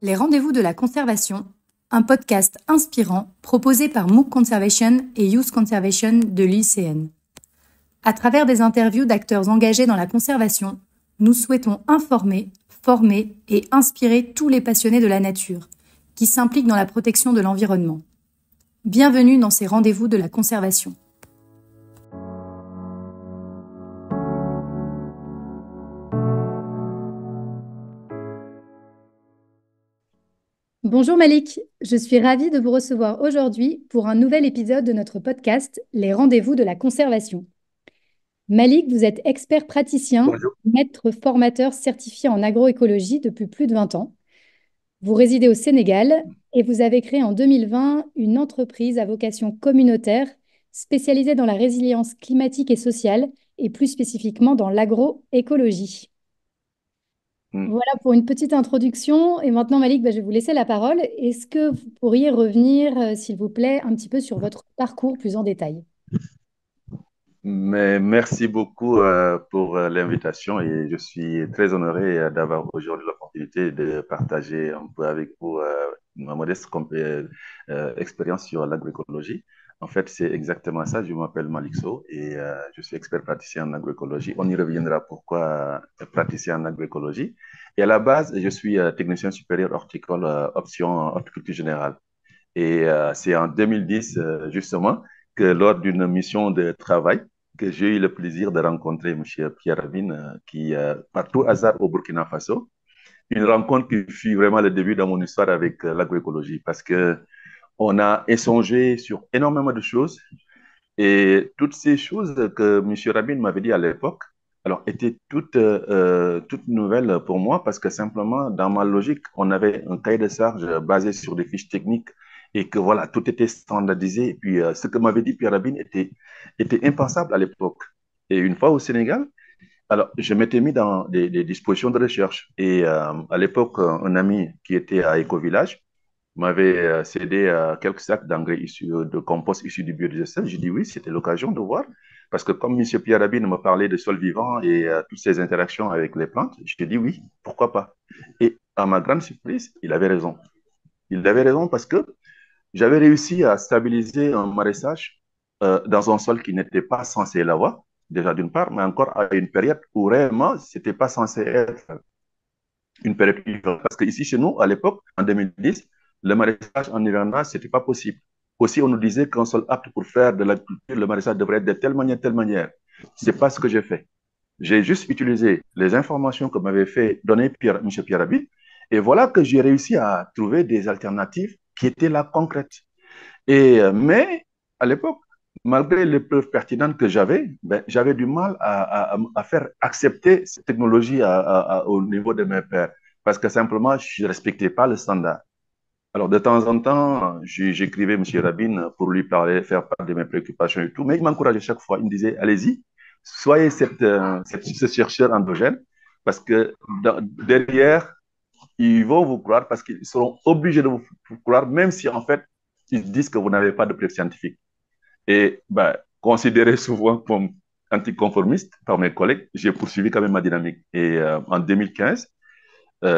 Les rendez-vous de la conservation, un podcast inspirant proposé par MOOC Conservation et Youth Conservation de l'ICN. À travers des interviews d'acteurs engagés dans la conservation, nous souhaitons informer, former et inspirer tous les passionnés de la nature qui s'impliquent dans la protection de l'environnement. Bienvenue dans ces rendez-vous de la conservation. Bonjour Malik, je suis ravie de vous recevoir aujourd'hui pour un nouvel épisode de notre podcast Les rendez-vous de la conservation. Malik, vous êtes expert praticien, Bonjour. maître formateur certifié en agroécologie depuis plus de 20 ans. Vous résidez au Sénégal et vous avez créé en 2020 une entreprise à vocation communautaire spécialisée dans la résilience climatique et sociale et plus spécifiquement dans l'agroécologie. Hmm. Voilà pour une petite introduction. Et maintenant, Malik, je vais vous laisser la parole. Est-ce que vous pourriez revenir, s'il vous plaît, un petit peu sur votre parcours plus en détail? Mais merci beaucoup pour l'invitation et je suis très honoré d'avoir aujourd'hui l'opportunité de partager un peu avec vous ma modeste expérience sur l'agroécologie. En fait, c'est exactement ça. Je m'appelle Malixo et je suis expert praticien en agroécologie. On y reviendra pourquoi praticien en agroécologie. Et à la base, je suis technicien supérieur horticole, option horticulture générale. Et c'est en 2010, justement, que lors d'une mission de travail, que j'ai eu le plaisir de rencontrer M. Pierre Rabin, qui, par tout hasard, au Burkina Faso. Une rencontre qui fut vraiment le début de mon histoire avec l'agroécologie, parce que on a échangé sur énormément de choses. Et toutes ces choses que M. Rabin m'avait dit à l'époque, alors, étaient toutes nouvelles pour moi parce que simplement, dans ma logique, on avait un cahier de charge basé sur des fiches techniques et que voilà, tout était standardisé. Et puis, ce que m'avait dit Pierre Rabin était impensable à l'époque. Et une fois au Sénégal, alors, je m'étais mis dans des dispositions de recherche. Et à l'époque, un ami qui était à Écovillage m'avait cédé quelques sacs d'engrais issus de compost issus du biodigesteur. J'ai dit oui, c'était l'occasion de voir. Parce que comme M. Pierre Rabin me parlait de sol vivant et toutes ces interactions avec les plantes, j'ai dit oui, pourquoi pas. Et à ma grande surprise, il avait raison. Il avait raison parce que j'avais réussi à stabiliser un maraîchage dans un sol qui n'était pas censé l'avoir, déjà d'une part, mais encore à une période où réellement, ce n'était pas censé être une période hivernale. Parce qu'ici, chez nous, à l'époque, en 2010, le maraîchage en hivernage, ce n'était pas possible. Aussi, on nous disait qu'un sol apte pour faire de l'agriculture, le maraîchage devrait être de telle manière, telle manière. Ce n'est pas ce que j'ai fait. J'ai juste utilisé les informations que m'avait fait donner M. Pierre Rabhi. Et voilà que j'ai réussi à trouver des alternatives qui étaient là concrètes. Mais à l'époque, malgré les preuves pertinentes que j'avais, ben, j'avais du mal à faire accepter cette technologie au niveau de mes pairs parce que simplement, je ne respectais pas le standard. Alors, de temps en temps, j'écrivais à M. Rabin pour lui parler, faire part de mes préoccupations et tout, mais il m'encourageait chaque fois. Il me disait, allez-y, soyez ce chercheur endogène parce que derrière, ils vont vous croire parce qu'ils seront obligés de vous croire, même si en fait, ils disent que vous n'avez pas de preuve scientifique. Et ben, considéré souvent comme anticonformiste par mes collègues, j'ai poursuivi quand même ma dynamique. Et en 2015,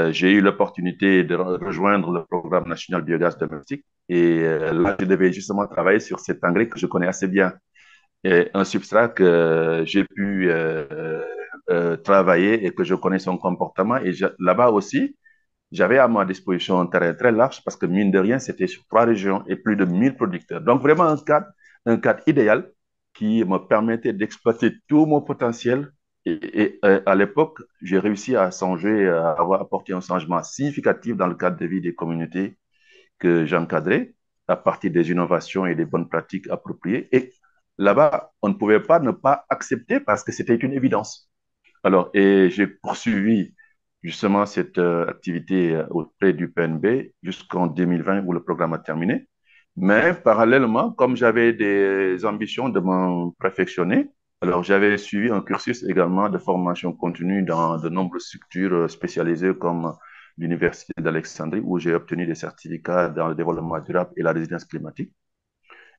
j'ai eu l'opportunité de rejoindre le programme national biogaz domestique. Et là, je devais justement travailler sur cet engrais que je connais assez bien. Et un substrat que j'ai pu travailler et que je connais son comportement. Et là-bas aussi, j'avais à ma disposition un terrain très large parce que, mine de rien, c'était sur 3 régions et plus de 1000 producteurs. Donc, vraiment un cadre idéal qui me permettait d'exploiter tout mon potentiel. Et à l'époque, j'ai réussi à songer, à avoir apporté un changement significatif dans le cadre de vie des communautés que j'encadrais à partir des innovations et des bonnes pratiques appropriées. Et là-bas, on ne pouvait pas ne pas accepter parce que c'était une évidence. Alors, et j'ai poursuivi justement cette activité auprès du PNB jusqu'en 2020 où le programme a terminé. Mais parallèlement, comme j'avais des ambitions de me perfectionner, alors j'avais suivi un cursus également de formation continue dans de nombreuses structures spécialisées comme l'Université d'Alexandrie où j'ai obtenu des certificats dans le développement durable et la résilience climatique.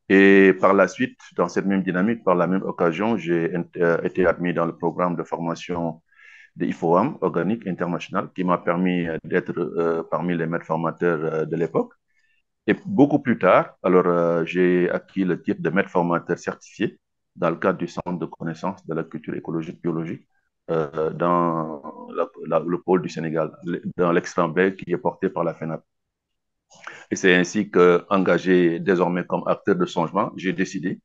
Et par la suite, dans cette même dynamique, par la même occasion, j'ai été admis dans le programme de formation de IFOAM, Organique International, qui m'a permis d'être parmi les maîtres formateurs de l'époque. Et beaucoup plus tard, alors j'ai acquis le titre de maître formateur certifié dans le cadre du Centre de connaissance de la culture écologique biologique dans le pôle du Sénégal, dans l'extrême baie qui est porté par la FENAP. Et c'est ainsi que, engagé désormais comme acteur de changement, j'ai décidé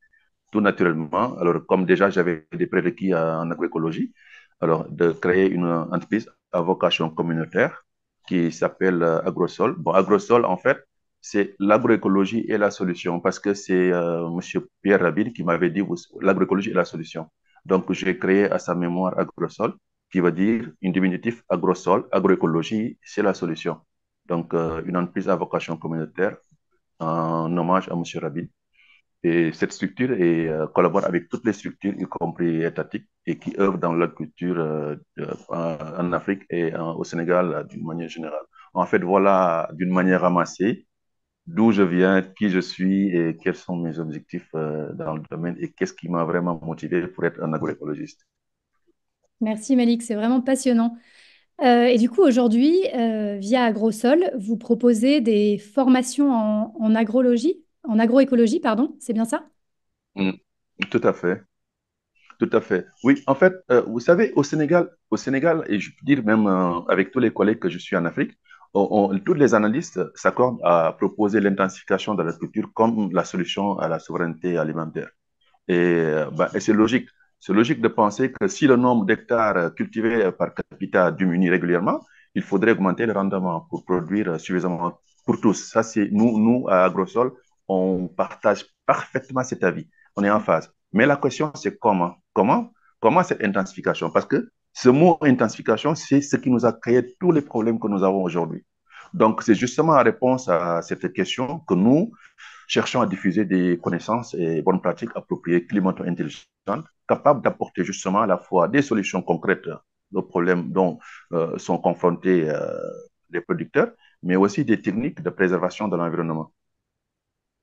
tout naturellement, alors comme déjà j'avais des prérequis en agroécologie, alors de créer une entreprise à vocation communautaire qui s'appelle Agrosol. Bon, Agrosol, en fait, c'est l'agroécologie et la solution parce que c'est M. Pierre Rabin qui m'avait dit l'agroécologie est la solution. Donc, j'ai créé à sa mémoire Agrosol, qui veut dire, une diminutif Agrosol, agroécologie, c'est la solution. Donc, une entreprise à vocation communautaire en hommage à M. Rabin. Et cette structure collabore avec toutes les structures, y compris étatiques, et qui œuvrent dans l'agriculture en Afrique et au Sénégal d'une manière générale. En fait, voilà d'une manière ramassée d'où je viens, qui je suis et quels sont mes objectifs dans le domaine et qu'est-ce qui m'a vraiment motivé pour être un agroécologiste. Merci Malik, c'est vraiment passionnant. Et du coup, aujourd'hui, via Agrosol, vous proposez des formations en agrologie, en agroécologie, pardon, c'est bien ça? Mm, tout à fait. Tout à fait. Oui, en fait, vous savez, au Sénégal, et je peux dire même avec tous les collègues que je suis en Afrique, tous les analystes s'accordent à proposer l'intensification de l'agriculture comme la solution à la souveraineté alimentaire. Et c'est logique. C'est logique de penser que si le nombre d'hectares cultivés par capita diminue régulièrement, il faudrait augmenter le rendement pour produire suffisamment pour tous. Ça, c'est nous, à Agrosol, on partage parfaitement cet avis. On est en phase. Mais la question, c'est comment? Comment cette intensification? Parce que ce mot intensification, c'est ce qui nous a créé tous les problèmes que nous avons aujourd'hui. Donc, c'est justement en réponse à cette question que nous, cherchons à diffuser des connaissances et bonnes pratiques appropriées, climato-intelligentes, capables d'apporter justement à la fois des solutions concrètes aux problèmes dont sont confrontés les producteurs, mais aussi des techniques de préservation de l'environnement.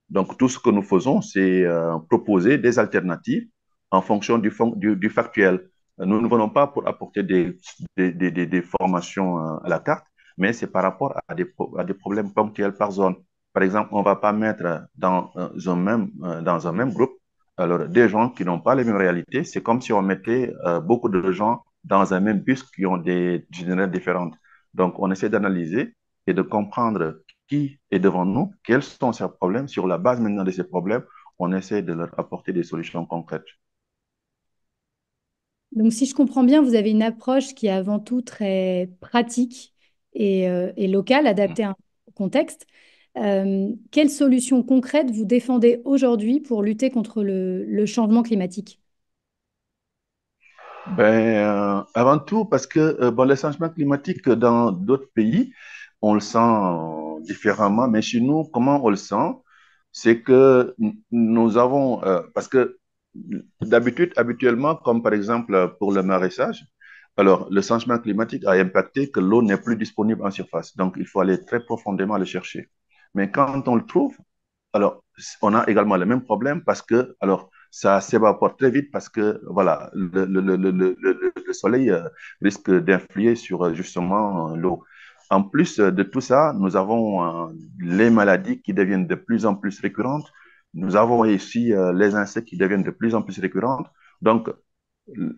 Donc, tout ce que nous faisons, c'est proposer des alternatives en fonction du factuel. Nous ne venons pas pour apporter des formations à la carte, mais c'est par rapport à des problèmes ponctuels par zone. Par exemple, on ne va pas mettre dans un même groupe alors, des gens qui n'ont pas les mêmes réalités. C'est comme si on mettait beaucoup de gens dans un même bus qui ont des générales différentes. Donc, on essaie d'analyser et de comprendre qui est devant nous, quels sont ces problèmes. Sur la base maintenant de ces problèmes, on essaie de leur apporter des solutions concrètes. Donc, si je comprends bien, vous avez une approche qui est avant tout très pratique et locale, adaptée à un contexte. Quelles solutions concrètes vous défendez aujourd'hui pour lutter contre le changement climatique? Avant tout, parce que bon, le changement climatique dans d'autres pays, on le sent différemment, mais chez nous, comment on le sent? C'est que nous avons, parce que d'habitude, habituellement, comme par exemple pour le maraîchage, alors le changement climatique a impacté que l'eau n'est plus disponible en surface, donc il faut aller très profondément le chercher. Mais quand on le trouve, alors, on a également le même problème parce que, alors, ça s'évapore très vite parce que, voilà, le soleil risque d'influer sur justement l'eau. En plus de tout ça, nous avons les maladies qui deviennent de plus en plus récurrentes. Nous avons ici les insectes qui deviennent de plus en plus récurrentes. Donc,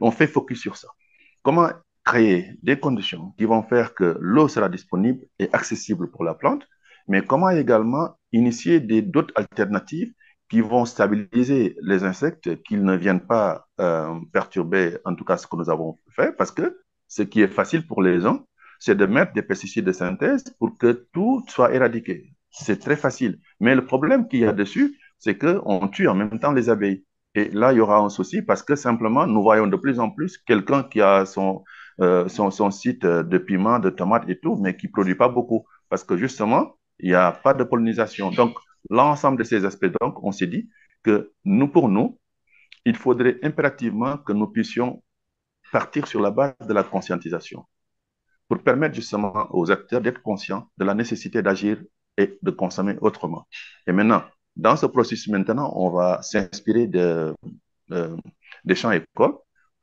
on fait focus sur ça. Comment créer des conditions qui vont faire que l'eau sera disponible et accessible pour la plante, mais comment également initier d'autres alternatives qui vont stabiliser les insectes, qu'ils ne viennent pas perturber, en tout cas ce que nous avons fait, parce que ce qui est facile pour les gens, c'est de mettre des pesticides de synthèse pour que tout soit éradiqué. C'est très facile. Mais le problème qu'il y a dessus, c'est qu'on tue en même temps les abeilles. Et là, il y aura un souci parce que simplement, nous voyons de plus en plus quelqu'un qui a son site de piment, de tomates et tout, mais qui ne produit pas beaucoup parce que justement, il n'y a pas de pollinisation. Donc, l'ensemble de ces aspects, donc, on s'est dit que nous, pour nous, il faudrait impérativement que nous puissions partir sur la base de la conscientisation pour permettre justement aux acteurs d'être conscients de la nécessité d'agir et de consommer autrement. Et maintenant, dans ce processus maintenant, on va s'inspirer des champs écoles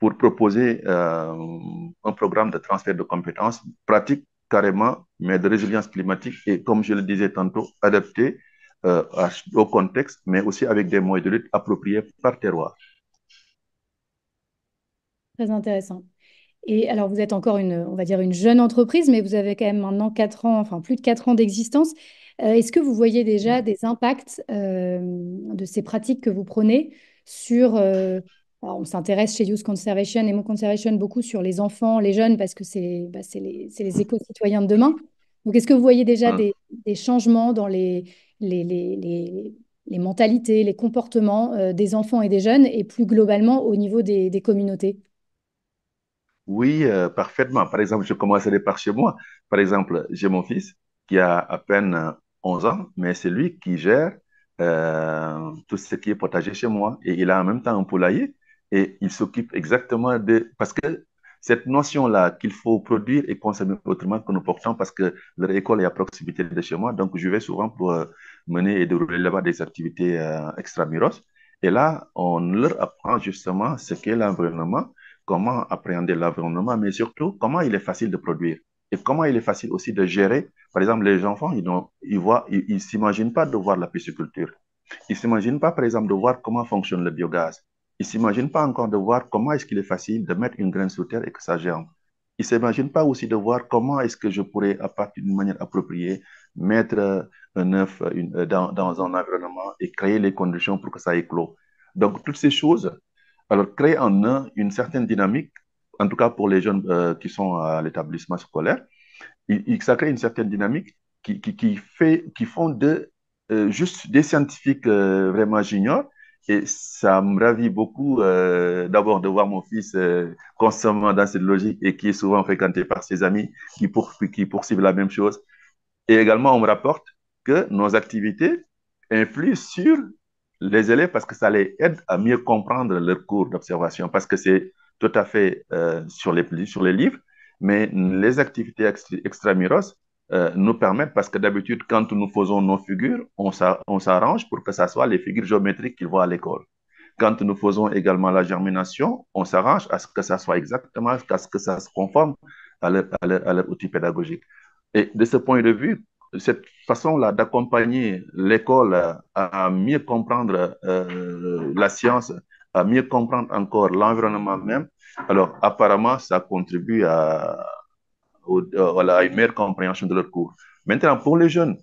pour proposer un programme de transfert de compétences pratique carrément, mais de résilience climatique et, comme je le disais tantôt, adapté au contexte, mais aussi avec des moyens de lutte appropriés par terroir. Très intéressant. Et alors, vous êtes encore on va dire une jeune entreprise, mais vous avez quand même maintenant 4 ans, enfin plus de 4 ans d'existence. Est-ce que vous voyez déjà des impacts de ces pratiques que vous prenez sur... alors, on s'intéresse chez Youth Conservation et Mo Conservation beaucoup sur les enfants, les jeunes, parce que c'est les éco-citoyens de demain. Donc, est-ce que vous voyez déjà des changements dans les, les, les, les mentalités, les comportements des enfants et des jeunes, et plus globalement au niveau des communautés? Oui, parfaitement. Par exemple, je commencerai par chez moi. Par exemple, j'ai mon fils qui a à peine 11 ans, mais c'est lui qui gère tout ce qui est potager chez moi. Et il a en même temps un poulailler et il s'occupe exactement de... Parce que cette notion-là qu'il faut produire et consommer autrement que nous portons, parce que leur école est à proximité de chez moi, donc je vais souvent pour mener et dérouler là-bas des activités extramuros. Et là, on leur apprend justement ce qu'est l'environnement, comment appréhender l'environnement, mais surtout comment il est facile de produire et comment il est facile aussi de gérer. Par exemple, les enfants, ils s'imaginent pas de voir la pisciculture. Ils s'imaginent pas, par exemple, de voir comment fonctionne le biogaz. Ils s'imaginent pas encore de voir comment est-ce qu'il est facile de mettre une graine sous terre et que ça germe. Ils s'imaginent pas aussi de voir comment est-ce que je pourrais, à partir d'une manière appropriée, mettre un œuf dans un environnement et créer les conditions pour que ça éclose. Donc, toutes ces choses, alors, créer en eux une certaine dynamique, en tout cas pour les jeunes qui sont à l'établissement scolaire, ça crée une certaine dynamique qui font juste des scientifiques vraiment juniors. Et ça me ravit beaucoup d'abord de voir mon fils constamment dans cette logique et qui est souvent fréquenté par ses amis qui poursuivent la même chose. Et également, on me rapporte que nos activités influent sur les élèves parce que ça les aide à mieux comprendre leurs cours d'observation, parce que c'est tout à fait sur les livres, mais les activités extramuros nous permettent, parce que d'habitude, quand nous faisons nos figures, on s'arrange pour que ça soit les figures géométriques qu'ils voient à l'école. Quand nous faisons également la germination, on s'arrange à ce que ça soit exactement, à ce que ça se conforme à leur outil pédagogique. Et de ce point de vue, cette façon-là d'accompagner l'école à mieux comprendre la science, à mieux comprendre encore l'environnement même, alors apparemment, ça contribue voilà, à une meilleure compréhension de leur cours. Maintenant, pour les jeunes,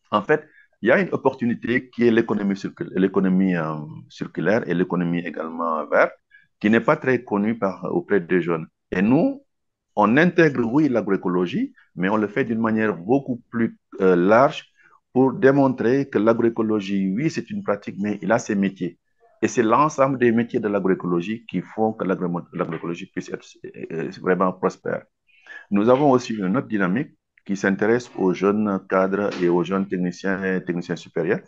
en fait, il y a une opportunité qui est l'économie circulaire et l'économie également verte, qui n'est pas très connue auprès des jeunes. Et nous, on intègre, oui, l'agroécologie, mais on le fait d'une manière beaucoup plus large pour démontrer que l'agroécologie, oui, c'est une pratique, mais il a ses métiers. Et c'est l'ensemble des métiers de l'agroécologie qui font que l'agroécologie puisse être vraiment prospère. Nous avons aussi une autre dynamique qui s'intéresse aux jeunes cadres et aux jeunes techniciens et techniciens supérieurs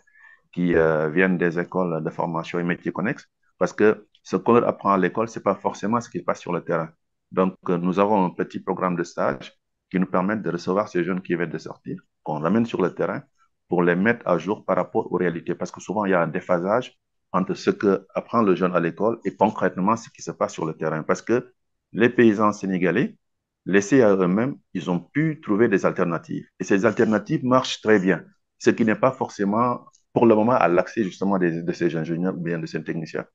qui viennent des écoles de formation et métiers connexes, parce que ce qu'on leur apprend à l'école, ce n'est pas forcément ce qui passe sur le terrain. Donc, nous avons un petit programme de stage qui nous permet de recevoir ces jeunes qui viennent de sortir, qu'on ramène sur le terrain pour les mettre à jour par rapport aux réalités, parce que souvent, il y a un déphasage entre ce que apprend le jeune à l'école et concrètement ce qui se passe sur le terrain, parce que les paysans sénégalais, laissés à eux-mêmes, ils ont pu trouver des alternatives. Et ces alternatives marchent très bien, ce qui n'est pas forcément pour le moment à l'accès justement de ces ingénieurs ou bien de ces techniciens.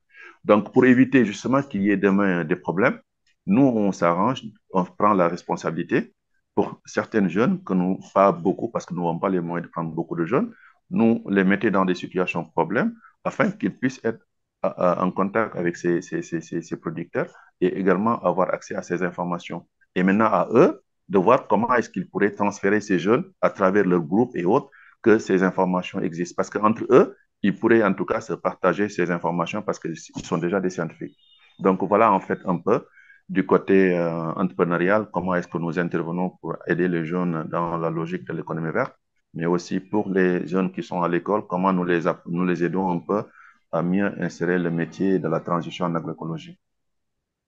Donc, pour éviter justement qu'il y ait demain des problèmes, nous, on s'arrange, on prend la responsabilité pour certaines jeunes, que nous, pas beaucoup, parce que nous n'avons pas les moyens de prendre beaucoup de jeunes, nous les mettons dans des situations de problème afin qu'ils puissent être en contact avec ces producteurs et également avoir accès à ces informations. Et maintenant, à eux de voir comment est-ce qu'ils pourraient transférer ces jeunes à travers leur groupe et autres, que ces informations existent. Parce qu'entre eux, ils pourraient en tout cas se partager ces informations parce qu'ils sont déjà des scientifiques. Donc voilà en fait un peu du côté entrepreneurial, comment est-ce que nous intervenons pour aider les jeunes dans la logique de l'économie verte, mais aussi pour les jeunes qui sont à l'école, comment nous les aidons un peu à mieux insérer le métier de la transition en agroécologie.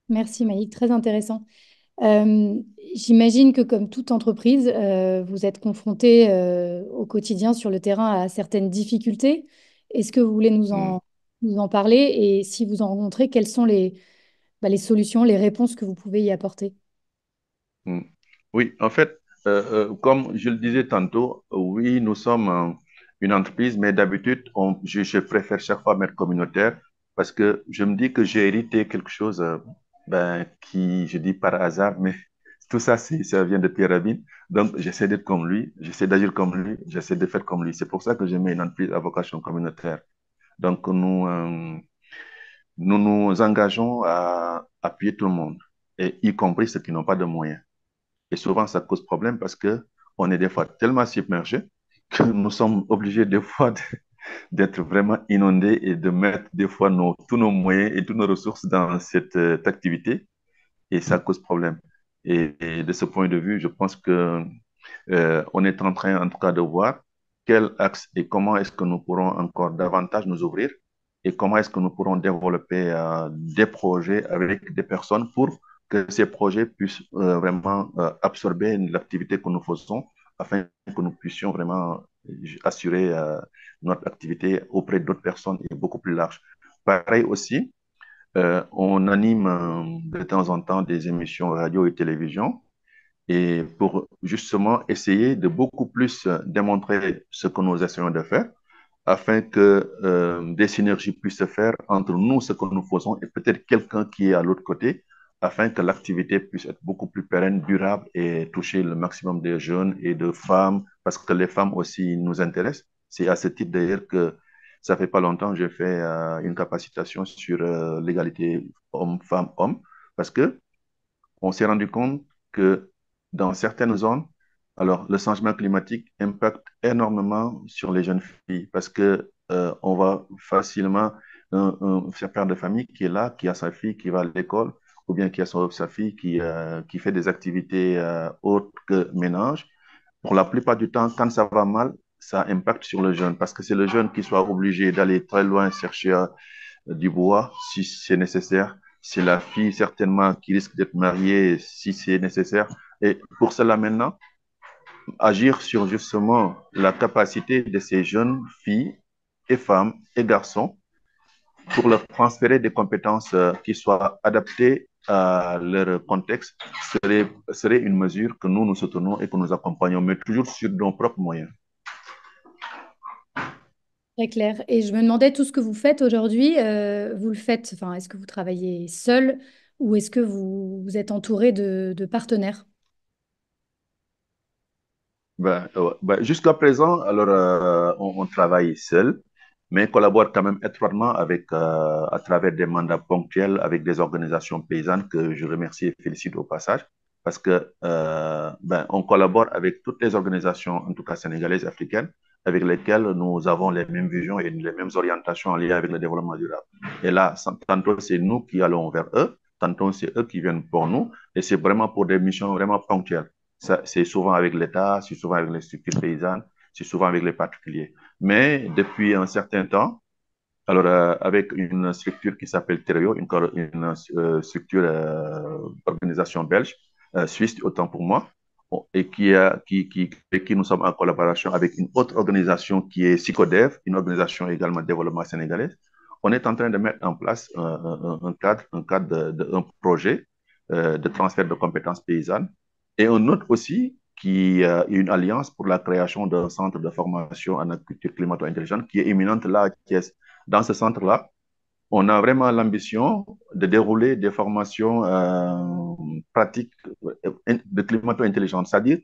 Merci Maïk, très intéressant. Euh, J'imagine que comme toute entreprise, vous êtes confronté au quotidien sur le terrain à certaines difficultés. Est-ce que vous voulez Mm. nous en parler et si vous en rencontrez, quelles sont les solutions, les réponses que vous pouvez y apporter. Mm. Oui, en fait, comme je le disais tantôt, oui, nous sommes une entreprise, mais d'habitude, je préfère chaque fois mettre communautaire parce que je me dis que j'ai hérité quelque chose qui, je dis par hasard, mais tout ça, ça vient de Pierre Rabhi. Donc, j'essaie d'être comme lui, j'essaie d'agir comme lui, j'essaie de faire comme lui. C'est pour ça que je mets une entreprise à vocation communautaire. Donc, nous nous engageons à appuyer tout le monde, et y compris ceux qui n'ont pas de moyens. Et souvent, ça cause problème parce que on est des fois tellement submergé que nous sommes obligés des fois d'être vraiment inondés et de mettre des fois tous nos moyens et toutes nos ressources dans cette activité et ça cause problème. Et de ce point de vue, je pense que on est en train, en tout cas, de voir quel axe et comment est-ce que nous pourrons encore davantage nous ouvrir et comment est-ce que nous pourrons développer des projets avec des personnes pour que ces projets puissent vraiment absorber l'activité que nous faisons afin que nous puissions vraiment assurer notre activité auprès d'autres personnes et beaucoup plus large. Pareil aussi, on anime de temps en temps des émissions radio et télévision et pour justement essayer de beaucoup plus démontrer ce que nous essayons de faire afin que des synergies puissent se faire entre nous, ce que nous faisons, et peut-être quelqu'un qui est à l'autre côté, afin que l'activité puisse être beaucoup plus pérenne, durable et toucher le maximum de jeunes et de femmes, parce que les femmes aussi nous intéressent. C'est à ce titre d'ailleurs que ça fait pas longtemps que j'ai fait une capacitation sur l'égalité homme-femme-homme, parce que on s'est rendu compte que dans certaines zones, alors le changement climatique impacte énormément sur les jeunes filles parce que on va facilement faire père de famille qui est là, qui a sa fille qui va à l'école, ou bien qui a sa fille qui fait des activités autres que ménage. Pour la plupart du temps, quand ça va mal, ça impacte sur le jeune parce que c'est le jeune qui soit obligé d'aller très loin chercher du bois si c'est nécessaire. C'est la fille certainement qui risque d'être mariée si c'est nécessaire. Et pour cela maintenant, agir sur justement la capacité de ces jeunes filles et femmes et garçons pour leur transférer des compétences qui soient adaptées à leur contexte serait une mesure que nous soutenons et que nous accompagnons, mais toujours sur nos propres moyens. Très clair. Et je me demandais tout ce que vous faites aujourd'hui, vous le faites, enfin, est-ce que vous travaillez seul ou est-ce que vous êtes entouré de partenaires? Jusqu'à présent, alors, on travaille seul, mais collabore quand même étroitement à travers des mandats ponctuels avec des organisations paysannes que je remercie et félicite au passage, parce que on collabore avec toutes les organisations, en tout cas sénégalaises, africaines, avec lesquelles nous avons les mêmes visions et les mêmes orientations en lien avec le développement durable. Et là, tantôt c'est nous qui allons vers eux, tantôt c'est eux qui viennent pour nous, et c'est vraiment pour des missions vraiment ponctuelles. C'est souvent avec l'État, c'est souvent avec les structures paysannes, c'est souvent avec les particuliers. Mais depuis un certain temps, alors avec une structure qui s'appelle Terio, structure organisation belge, suisse autant pour moi, et avec qui nous sommes en collaboration avec une autre organisation qui est SICODEV, une organisation également de développement sénégalaise. On est en train de mettre en place un cadre un projet de transfert de compétences paysannes et un autre aussi qui est une alliance pour la création d'un centre de formation en agriculture climato-intelligente qui est imminente là à Thiès. Dans ce centre-là, on a vraiment l'ambition de dérouler des formations pratiques de climato-intelligence, c'est-à-dire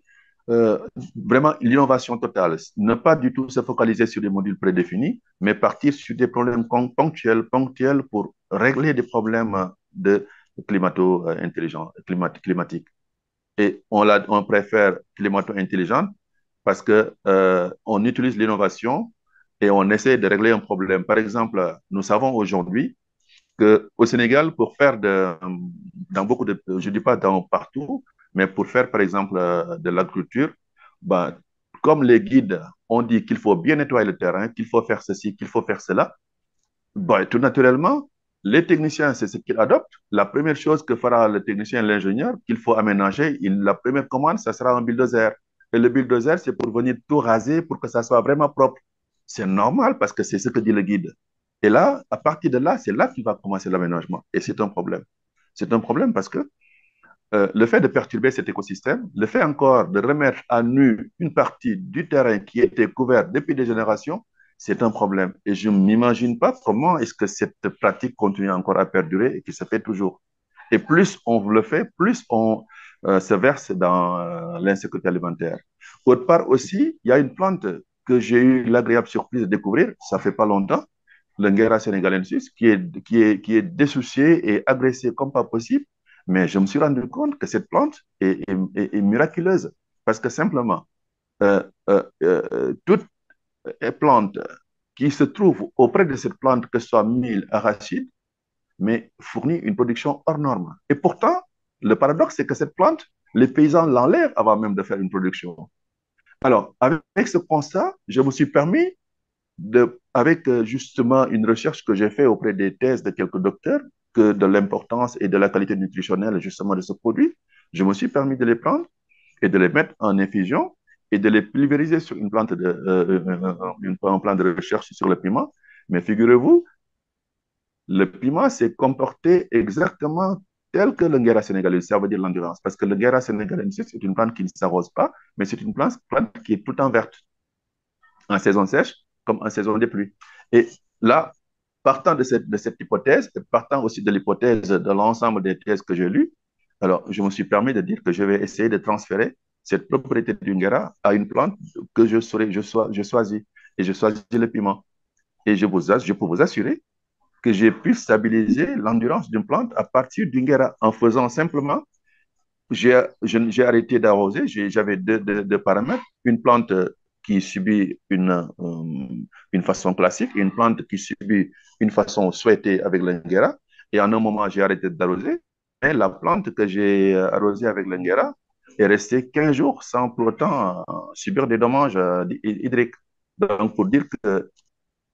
euh, vraiment l'innovation totale. Ne pas du tout se focaliser sur des modules prédéfinis, mais partir sur des problèmes ponctuels pour régler des problèmes de climato-intelligence, climatique. Et on préfère climato-intelligente parce que on utilise l'innovation et on essaie de régler un problème. Par exemple, nous savons aujourd'hui qu'au Sénégal, pour faire dans beaucoup de, je ne dis pas dans partout, mais pour faire par exemple de l'agriculture, bah, comme les guides ont dit qu'il faut bien nettoyer le terrain, qu'il faut faire ceci, qu'il faut faire cela, bah, tout naturellement, les techniciens, c'est ce qu'ils adoptent. La première chose que fera le technicien, l'ingénieur, qu'il faut aménager, la première commande, ça sera un bulldozer. Et le bulldozer, c'est pour venir tout raser pour que ça soit vraiment propre. C'est normal parce que c'est ce que dit le guide. Et là, à partir de là, c'est là qu'il va commencer l'aménagement. Et c'est un problème. C'est un problème parce que le fait de perturber cet écosystème, le fait encore de remettre à nu une partie du terrain qui était couvert depuis des générations, c'est un problème. Et je ne m'imagine pas comment est-ce que cette pratique continue encore à perdurer et qui se fait toujours. Et plus on le fait, plus on se verse dans l'insécurité alimentaire. Autre part aussi, il y a une plante que j'ai eu l'agréable surprise de découvrir, ça fait pas longtemps, le Nguera sénégalensis, qui est dessoucié et agressé comme pas possible. Mais je me suis rendu compte que cette plante est miraculeuse parce que simplement, euh, toute plante qui se trouve auprès de cette plante, que ce soit mil, arachide, mais fournit une production hors norme. Et pourtant, le paradoxe, c'est que cette plante, les paysans l'enlèvent avant même de faire une production. Alors, avec ce constat, je me suis permis avec justement une recherche que j'ai faite auprès des thèses de quelques docteurs, que de l'importance et de la qualité nutritionnelle justement de ce produit, je me suis permis de les prendre et de les mettre en infusion et de les pulvériser sur un plan de recherche sur le piment. Mais figurez-vous, le piment s'est comporté exactement tel que le Nguera sénégalais, ça veut dire l'endurance. Parce que le Nguera sénégalais, c'est une plante qui ne s'arrose pas, mais c'est une plante qui est tout en verte, en saison sèche comme en saison des pluies. Et là, partant de cette hypothèse, et partant aussi de l'hypothèse de l'ensemble des thèses que j'ai lues, alors je me suis permis de dire que je vais essayer de transférer cette propriété du Nguera à une plante que je choisis. Et je choisis le piment. Et je peux vous assurer que j'ai pu stabiliser l'endurance d'une plante à partir du Nguera en faisant simplement, j'ai arrêté d'arroser, j'avais deux paramètres, une plante qui subit une façon classique et une plante qui subit une façon souhaitée avec l'Inguera. Et en un moment, j'ai arrêté d'arroser. Mais la plante que j'ai arrosée avec l'Inguera est restée 15 jours sans pour autant subir des dommages hydriques. Donc, pour dire qu'il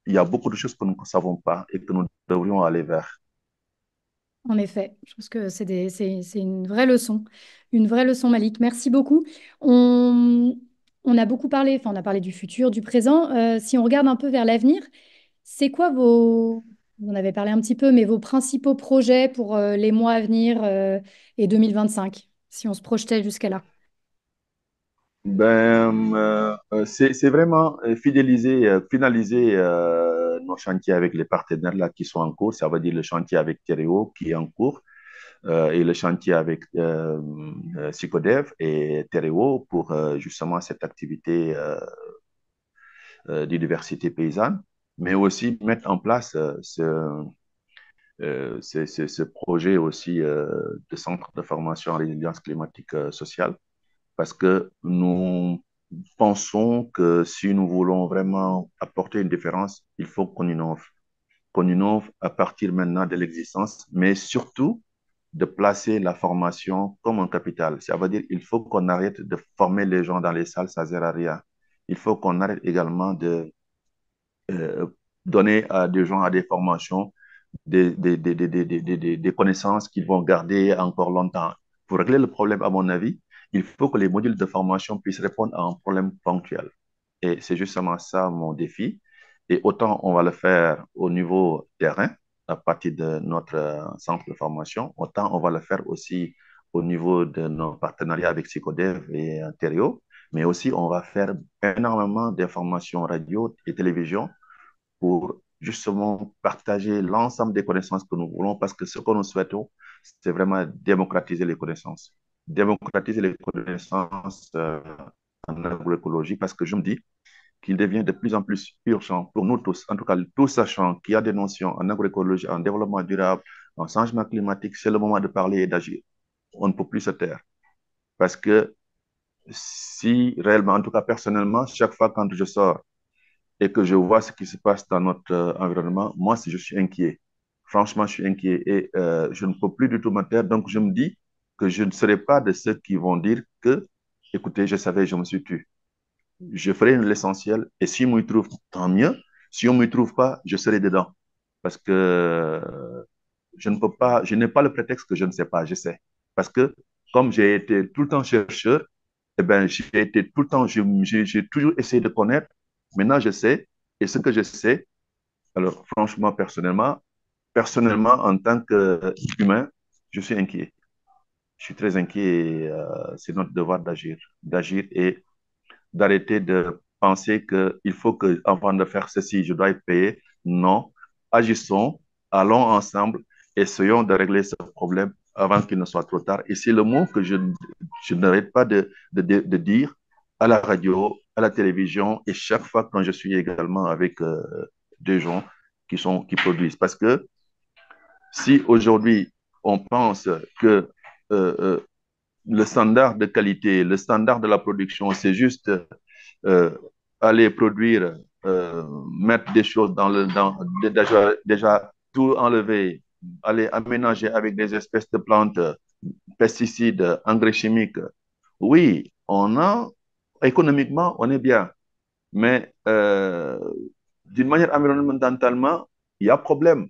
y a beaucoup de choses que nous ne savons pas et que nous devrions aller vers. En effet, je pense que c'est une vraie leçon, Malik. Merci beaucoup. On, on a beaucoup parlé, enfin, on a parlé du futur, du présent. Si on regarde un peu vers l'avenir, c'est quoi vous en avez parlé un petit peu, mais vos principaux projets pour les mois à venir et 2025, si on se projetait jusqu'à là? C'est vraiment finaliser nos chantiers avec les partenaires là qui sont en cours. Ça veut dire le chantier avec Tereo qui est en cours et le chantier avec Psychodev et Tereo pour justement cette activité de diversité paysanne, mais aussi mettre en place ce projet aussi de centre de formation en résilience climatique sociale parce que nous pensons que si nous voulons vraiment apporter une différence, il faut qu'on innove à partir maintenant de l'existence, mais surtout de placer la formation comme un capital. Ça veut dire qu'il faut qu'on arrête de former les gens dans les salles, ça ne sert à rien. Il faut qu'on arrête également de euh, donner à des gens à des formations des connaissances qu'ils vont garder encore longtemps. Pour régler le problème, à mon avis, il faut que les modules de formation puissent répondre à un problème ponctuel. Et c'est justement ça mon défi. Et autant on va le faire au niveau terrain, à partir de notre centre de formation, autant on va le faire aussi au niveau de nos partenariats avec Psychodev et Thériault, mais aussi on va faire énormément d'informations radio et télévision pour justement partager l'ensemble des connaissances que nous voulons, parce que ce que nous souhaitons, c'est vraiment démocratiser les connaissances. Démocratiser les connaissances en agroécologie, parce que je me dis qu'il devient de plus en plus urgent pour nous tous, en tout cas tous sachant qu'il y a des notions en agroécologie, en développement durable, en changement climatique, c'est le moment de parler et d'agir. On ne peut plus se taire. Parce que si réellement, en tout cas personnellement, chaque fois quand je sors et que je vois ce qui se passe dans notre environnement, moi, si je suis inquiet. Franchement, je suis inquiet et je ne peux plus du tout me taire. Donc, je me dis que je ne serai pas de ceux qui vont dire que, écoutez, je savais, je me suis tué. Je ferai l'essentiel et si on me trouve, tant mieux. Si on ne me trouve pas, je serai dedans. Parce que je ne peux pas, je n'ai pas le prétexte que je ne sais pas, je sais. Parce que comme j'ai été tout le temps chercheur, eh ben, j'ai été tout le temps, j'ai toujours essayé de connaître. Maintenant, je sais. Et ce que je sais, alors franchement, personnellement, en tant qu'humain, Je suis inquiet. Je suis très inquiet et c'est notre devoir d'agir et d'arrêter de penser qu'il faut que, avant de faire ceci, je dois être payé. Non, agissons, allons ensemble, essayons de régler ce problème avant qu'il ne soit trop tard. Et c'est le mot que je n'arrête pas de dire à la radio, à la télévision et chaque fois quand je suis également avec des gens qui produisent. Parce que si aujourd'hui on pense que euh, le standard de qualité, le standard de la production, c'est juste euh, aller produire, mettre des choses déjà tout enlever, aller aménager avec des espèces de plantes, pesticides, engrais chimiques. Oui, économiquement, on est bien, mais d'une manière environnementalement, il y a problème.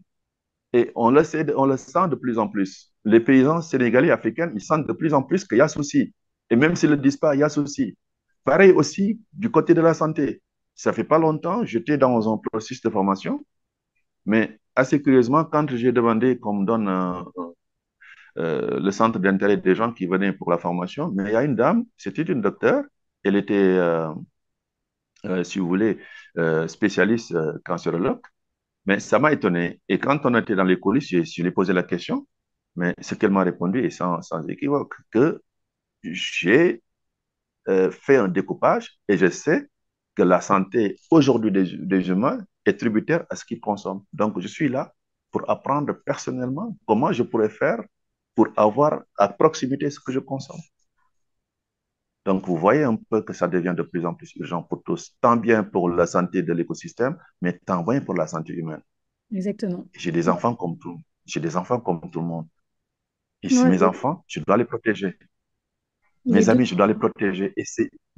Et on le sent de plus en plus. Les paysans sénégalais, africains, ils sentent de plus en plus qu'il y a souci. Et même s'ils ne le disent pas, il y a souci. Pareil aussi du côté de la santé. Ça fait pas longtemps, j'étais dans un processus de formation, mais assez curieusement, quand j'ai demandé qu'on me donne le centre d'intérêt des gens qui venaient pour la formation, mais il y a une dame, c'était une docteure, elle était, si vous voulez, spécialiste cancérologue, mais ça m'a étonné. Et quand on était dans les coulisses, je lui ai posé la question, mais ce qu'elle m'a répondu, et sans équivoque, que j'ai fait un découpage et je sais que la santé aujourd'hui des humains est tributaire à ce qu'ils consomment. Donc, je suis là pour apprendre personnellement comment je pourrais faire pour avoir à proximité ce que je consomme. Donc, vous voyez un peu que ça devient de plus en plus urgent pour tous, tant bien pour la santé de l'écosystème, mais tant bien pour la santé humaine. Exactement. J'ai des enfants comme tout le monde. Et si Ouais, mes enfants, je dois les protéger. les Mes deux. amis, je dois les protéger.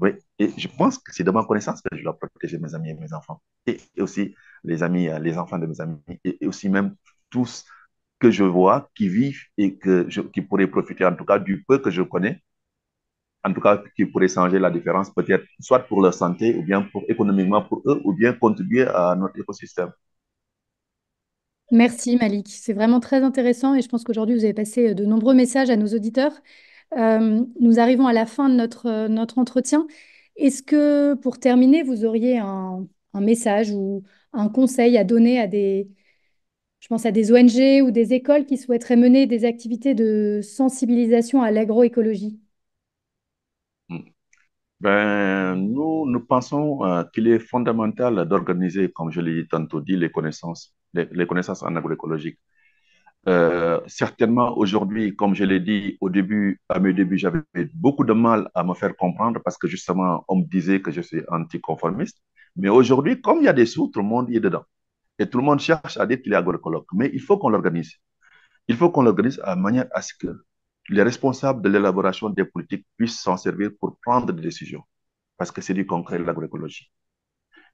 Oui, et je pense que c'est de ma connaissance que je dois protéger mes amis et mes enfants. Et aussi les amis, les enfants de mes amis. Et aussi même tous que je vois qui vivent et qui pourraient profiter, en tout cas, du peu que je connais, en tout cas, qui pourraient changer la différence, peut-être, soit pour leur santé, ou bien pour économiquement pour eux, ou bien contribuer à notre écosystème. Merci Malik, c'est vraiment très intéressant et je pense qu'aujourd'hui vous avez passé de nombreux messages à nos auditeurs. Nous arrivons à la fin de notre entretien. Est-ce que pour terminer, vous auriez un message ou un conseil à donner à je pense à des ONG ou des écoles qui souhaiteraient mener des activités de sensibilisation à l'agroécologie? Ben, nous pensons qu'il est fondamental d'organiser, comme je l'ai tantôt dit, les connaissances en agroécologie. Certainement, aujourd'hui, comme je l'ai dit au début, à mes débuts, j'avais beaucoup de mal à me faire comprendre parce que justement, on me disait que je suis anticonformiste. Mais aujourd'hui, comme il y a des sous, tout le monde y est dedans. Et tout le monde cherche à dire qu'il est agroécologue. Mais il faut qu'on l'organise. Il faut qu'on l'organise à manière à ce que les responsables de l'élaboration des politiques puissent s'en servir pour prendre des décisions. Parce que c'est du concret, l'agroécologie.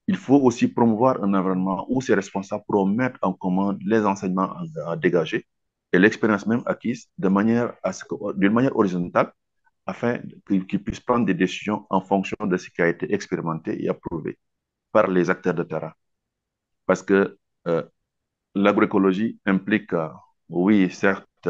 Il faut aussi promouvoir un environnement où ces responsables pourront mettre en commun les enseignements à dégager et l'expérience même acquise d'une manière horizontale afin qu'ils puissent prendre des décisions en fonction de ce qui a été expérimenté et approuvé par les acteurs de terrain. Parce que euh, l'agroécologie implique, oui, certes,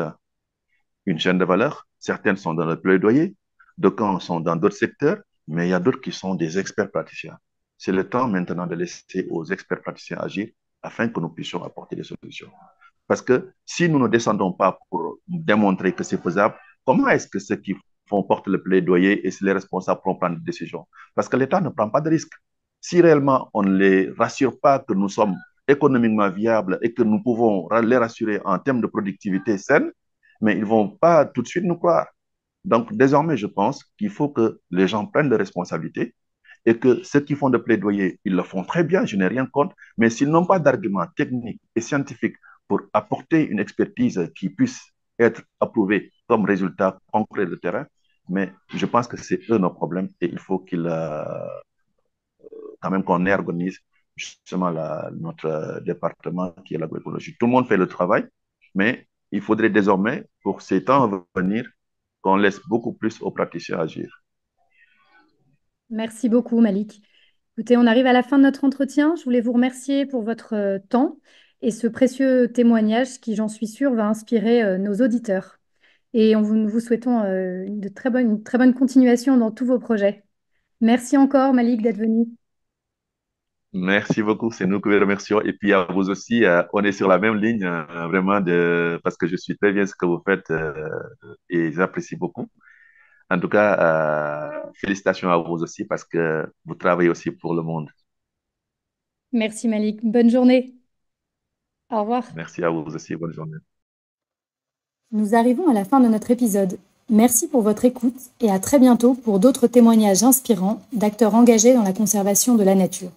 une chaîne de valeur. Certaines sont dans le plaidoyer, d'autres sont dans d'autres secteurs, mais il y a d'autres qui sont des experts praticiens. C'est le temps maintenant de laisser aux experts praticiens agir afin que nous puissions apporter des solutions. Parce que si nous ne descendons pas pour démontrer que c'est faisable, comment est-ce que ceux qui font porter le plaidoyer et les responsables pourront prendre des décisions? Parce que l'État ne prend pas de risques. Si réellement on ne les rassure pas que nous sommes économiquement viables et que nous pouvons les rassurer en termes de productivité saine, mais ils ne vont pas tout de suite nous croire. Donc, désormais, je pense qu'il faut que les gens prennent des responsabilités et que ceux qui font des plaidoyers, ils le font très bien, je n'ai rien contre, mais s'ils n'ont pas d'arguments techniques et scientifiques pour apporter une expertise qui puisse être approuvée comme résultat concret de terrain, mais je pense que c'est eux nos problèmes et il faut quand même qu'on organise justement notre département qui est l'agroécologie. Tout le monde fait le travail, mais il faudrait désormais, pour ces temps à venir, qu'on laisse beaucoup plus aux praticiens agir. Merci beaucoup Malik. Écoutez, on arrive à la fin de notre entretien. Je voulais vous remercier pour votre temps et ce précieux témoignage qui, j'en suis sûre, va inspirer nos auditeurs. et nous vous souhaitons une très bonne continuation dans tous vos projets. Merci encore, Malik, d'être venu. Merci beaucoup, c'est nous que vous remercions. Et puis à vous aussi, on est sur la même ligne, vraiment, parce que je suis très bien ce que vous faites et j'apprécie beaucoup. En tout cas, félicitations à vous aussi parce que vous travaillez aussi pour le monde. Merci, Malik. Bonne journée. Au revoir. Merci à vous aussi, bonne journée. Nous arrivons à la fin de notre épisode. Merci pour votre écoute et à très bientôt pour d'autres témoignages inspirants d'acteurs engagés dans la conservation de la nature.